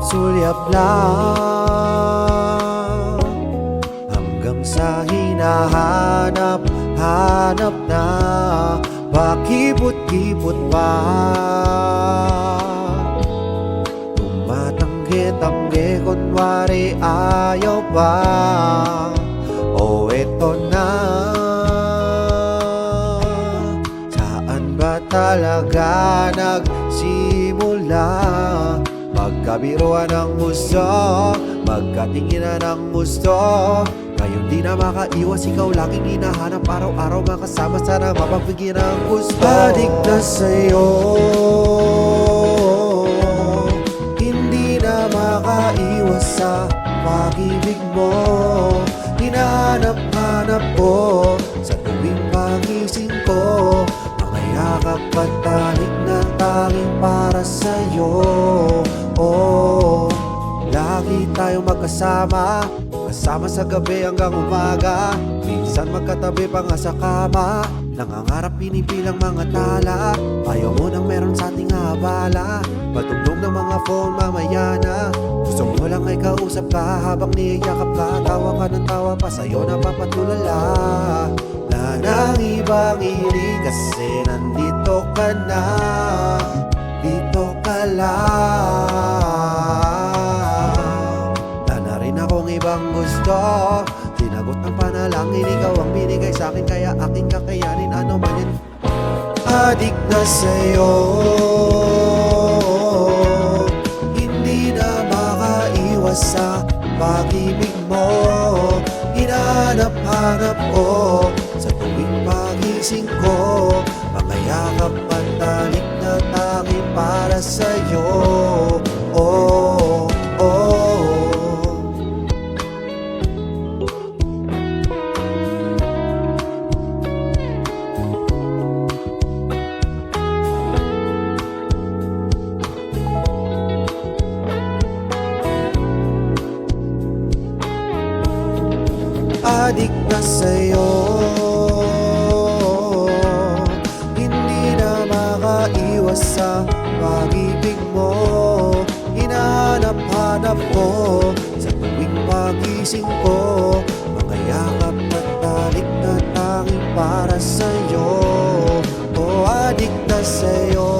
sulyap lang, hanggang sa hinahanap-hanap na pakipot-kipot pa. Tumatanggi-tanggi kunwari ayaw pa. O eto na, saan ba talaga nagsimula? Magkabiruan ng gusto, magkatinginan ng gusto. Ngayon di na makaiwas, ikaw laging hinahanap. Araw-araw makasama, sana mapagbigyan ng gusto. Adik na sa'yo, hindi na makaiwas sa pag-ibig mo. Hinahanap-hanap ko sa tuwing pagising ko, mga yakap at talik na tanging para sa'yo. Oh, lagi tayong magkasama, kasama sa gabi hanggang umaga. Minsan magkatabi pa nga sa kama, nangangarap pinipilang mga tala. Ayaw mo nang meron sa ating abala, patugtog ng mga phone mamaya na. Gusto mo lang ay kausap ka habang niyayakap ka. Tawa ka ng tawa pa, sa'yo napapatulala. Na nang ibang inig kasi nandito ka na, dito ka lang. Wala na rin akong ibang gusto, tinagot ng panalangin, ikaw ang binigay sa'kin, kaya aking kakayanin ano man yun. Adik na sa'yo, hindi na makaiwas sa pag-ibig mo. Hinahanap-hanap ko sa tuwing pagising ko, mga yakap at talik na tanging para sa'yo. Oh, oh. Adik na sa'yo, hindi na makaiwas sa pag-ibig mo. Hinahanap-hanap ko sa tuwing pagising ko, mga yakap at talik na tanging para sa'yo. Oh, adik na sa'yo.